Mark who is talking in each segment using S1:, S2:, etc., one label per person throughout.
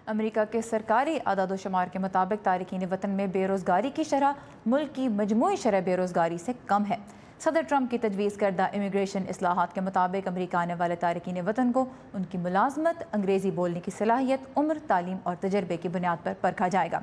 S1: امریکہ کے سرکاری اعداد و شمار کے مطابق تارکین وطن میں بے روزگاری کی شرح ملک کی مجموعی شرح بے روزگاری سے کم ہے۔ صدر ٹرمپ کی تجویز کردہ امیگریشن اصلاحات کے مطابق امریکہ آنے والے تارکین وطن کو ان کی ملازمت، انگریزی بولنے کی صلاحیت، عمر، تعلیم اور تجربے کی بنیاد پر پرکھا جائے گا۔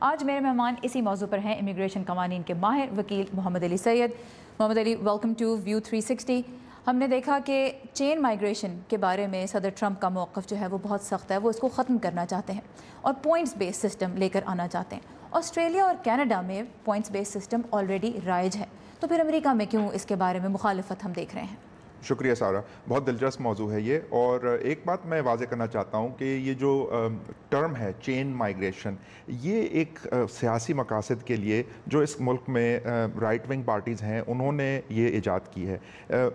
S1: آج میرے مہمان اسی موضوع پر ہیں امیگریشن قوانین کے ماہر وکیل محمد علی سید۔ محمد علی، ویلکم ٹو ویو 360۔ ہم نے دیکھا کہ چین مائیگریشن کے بارے میں صدر ٹرمپ کا موقف جو ہے وہ بہت سخت ہے، وہ اس کو ختم کرنا چاہتے ہیں اور پوائنٹس بیس سسٹم لے کر آنا چاہتے ہیں۔ آسٹریلیا اور کینیڈا میں پوائنٹس بیس سسٹم آلریڈی رائج ہے، تو پھر امریکہ میں کیوں اس کے بارے میں مخالفت ہم دیکھ رہے ہیں؟
S2: شکریہ سارہ، بہت دلچسپ موضوع ہے یہ، اور ایک بات میں واضح کرنا چاہتا ہوں کہ یہ جو ٹرم ہے چین مائیگریشن، یہ ایک سیاسی مقاصد کے لیے جو اس ملک میں رائٹ ونگ پارٹیز ہیں انہوں نے یہ ایجاد کی ہے۔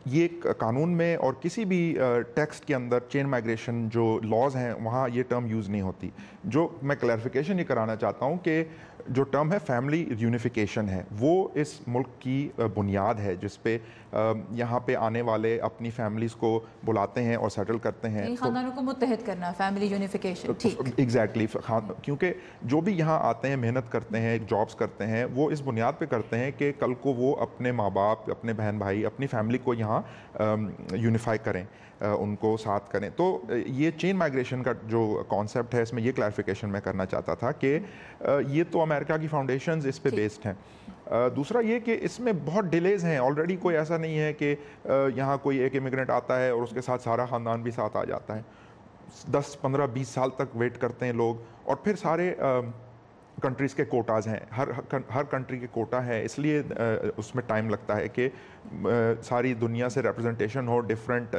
S2: یہ قانون میں اور کسی بھی ٹیکسٹ کے اندر چین مائیگریشن جو لاز ہیں وہاں یہ ٹرم یوز نہیں ہوتی۔ جو میں کلیریفیکیشن یہ کرانا چاہتا ہوں کہ جو ٹرم ہے فیملی یونیفیکیشن ہے، وہ اس ملک کی بنیاد ہے جس پہ یہاں پہ آنے والے اپنی فیملیز کو بلاتے ہیں اور سیٹل کرتے ہیں،
S1: خاندانوں کو متحد کرنا، فیملی یونیفیکیشن۔ ٹھیک،
S2: ایگزیکٹلی، کیونکہ جو بھی یہاں آتے ہیں محنت کرتے ہیں، جابس کرتے ہیں، وہ اس بنیاد پہ کرتے ہیں کہ کل کو وہ اپنے ماں باپ، اپنے بہن بھائی، اپنی فیملی کو یہاں یونیفائی کریں، ان کو ساتھ کریں۔ تو یہ چین مائیگریشن کا جو کانسیپٹ ہے اس میں یہ کلیریفیکیشن میں کرنا چاہتا تھا کہ یہ تو امریکہ کی فاؤنڈیشنز اس پہ بیسڈ ہیں۔ دوسرا یہ کہ اس میں بہت ڈیلیز ہیں، آلریڈی کوئی ایسا نہیں ہے کہ یہاں کوئی ایک امیگرینٹ آتا ہے اور اس کے ساتھ سارا خاندان بھی ساتھ آ جاتا ہے۔ 10 15 20 سال تک ویٹ کرتے ہیں لوگ، اور پھر سارے کنٹریز کے کوٹاز ہیں، ہر کنٹری کے کوٹا ہے، اس لیے اس میں ٹائم لگتا ہے کہ ساری دنیا سے ریپرزنٹیشن ہو، ڈفرینٹ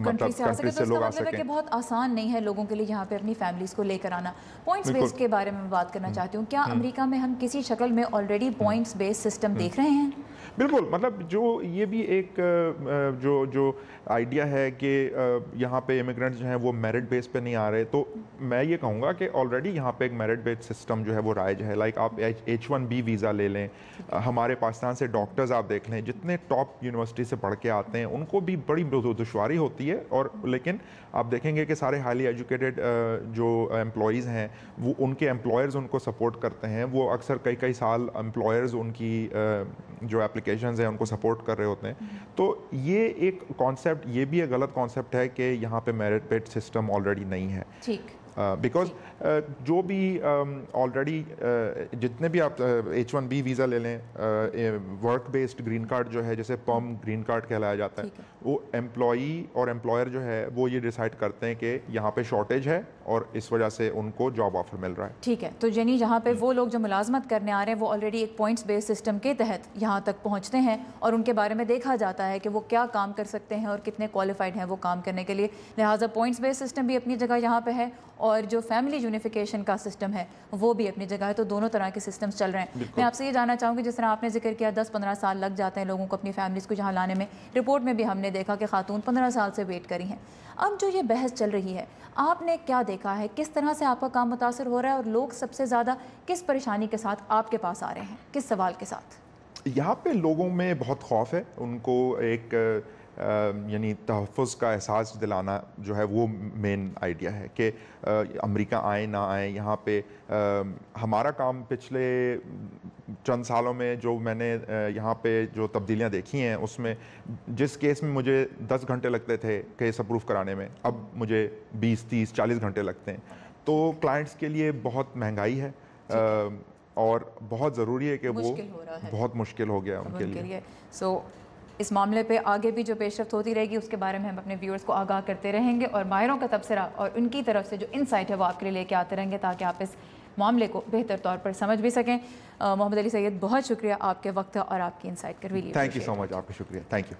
S2: کنٹری سے لوگ آ سکیں۔
S1: کہ بہت آسان نہیں ہے لوگوں کے لیے یہاں پہ اپنی فیملیز کو لے کر آنا۔ پوائنٹس بیس کے بارے میں بات کرنا چاہتی ہوں، کیا امریکہ میں ہم کسی شکل میں آلریڈی پوائنٹس بیس سسٹم دیکھ رہے ہیں؟
S2: بالکل، مطلب جو یہ بھی ایک جو آئیڈیا ہے کہ یہاں پہ امیگرینٹس جو ہیں وہ میرٹ بیس پہ نہیں آ رہے، تو میں یہ کہوں گا کہ آلریڈی یہاں پہ ایک میرٹ بیس سسٹم جو ہے وہ رائج ہے۔ لائک آپ H1B ویزا لے لیں، ہمارے پاکستان سے ڈاکٹرز آپ دیکھ لیں، جتنے ٹاپ یونیورسٹی سے پڑھ کے آتے ہیں ان کو بھی بڑی دشواری ہوتی ہے، اور لیکن آپ دیکھیں گے کہ سارے ہائیلی ایجوکیٹڈ جو امپلائیز ہیں وہ ان کے امپلائرز ان کو سپورٹ کرتے ہیں، وہ اکثر کئی سال امپلائرز ان کی جو اپلیکیشنز ہیں ان کو سپورٹ کر رہے ہوتے ہیں۔ تو یہ ایک کانسیپٹ، یہ بھی ایک غلط کانسیپٹ ہے کہ یہاں پہ میرٹ بیس سسٹم آلریڈی نہیں ہے۔
S1: ٹھیک،
S2: بیکاز جو بھی آلریڈی جتنے بھی آپ H1B ویزا لے لیں، ورک بیسڈ گرین کارڈ جو ہے جیسے پرم گرین کارڈ کہلایا جاتا ہے، وہ امپلائی اور امپلائر جو ہے وہ یہ ڈیسائیڈ کرتے ہیں کہ یہاں پہ شارٹیج ہے اور اس وجہ سے ان کو جاب آفر مل رہا ہے۔
S1: ٹھیک ہے، تو یعنی جہاں پہ وہ لوگ جو ملازمت کرنے آ رہے ہیں وہ آلریڈی ایک پوائنٹس بیس سسٹم کے تحت یہاں تک پہنچتے ہیں اور ان کے بارے میں دیکھا جاتا ہے کہ وہ کیا کام کر سکتے ہیں اور کتنے کوالیفائڈ ہیں وہ کام کرنے کے لیے، لہٰذا پوائنٹس بیس سسٹم بھی اپنی جگہ یہاں پہ ہے اور جو فیملی یونیفیکیشن کا سسٹم ہے وہ بھی اپنی جگہ ہے، تو دونوں طرح کے سسٹمز چل رہے ہیں۔ میں آپ سے یہ جاننا چاہوں گی، جس طرح آپ نے ذکر کیا 10-15 سال لگ جاتے ہیں لوگوں کو اپنی فیملیز کو یہاں لانے میں، رپورٹ میں بھی ہم نے دیکھا کہ خاتون 15 سال سے ویٹ کری ہیں۔ اب جو یہ بحث چل رہی ہے، آپ نے کیا دیکھا ہے، کس طرح سے آپ کا کام متاثر ہو رہا ہے اور لوگ سب سے زیادہ کس پریشانی کے ساتھ آپ کے پاس آ رہے ہیں، کس سوال کے ساتھ؟
S2: یہاں پہ لوگوں میں بہت خوف ہے، ان کو ایک یعنی تحفظ کا احساس دلانا جو ہے وہ مین آئیڈیا ہے کہ امریکہ آئیں نہ آئیں۔ یہاں پہ ہمارا کام پچھلے چند سالوں میں جو میں نے یہاں پہ جو تبدیلیاں دیکھی ہیں، اس میں جس کیس میں مجھے 10 گھنٹے لگتے تھے کیس اپروو کرانے میں، اب مجھے 20 30 40 گھنٹے لگتے ہیں۔ تو کلائنٹس کے لیے بہت مہنگائی ہے اور بہت ضروری ہے کہ وہ بہت مشکل ہو گیا ان کے لیے۔
S1: سو اس معاملے پہ آگے بھی جو پیش رفت ہوتی رہے گی اس کے بارے میں ہم اپنے ویورز کو آگاہ کرتے رہیں گے اور ماہروں کا تبصرہ اور ان کی طرف سے جو انسائٹ ہے وہ آپ کے لیے لے کے آتے رہیں گے تاکہ آپ اس معاملے کو بہتر طور پر سمجھ بھی سکیں۔ محمد علی سید، بہت شکریہ آپ کے وقت اور آپ کی انسائٹ کا، ریلی
S2: تھینک یو سو مچ، آپ کا شکریہ، تھینک یو۔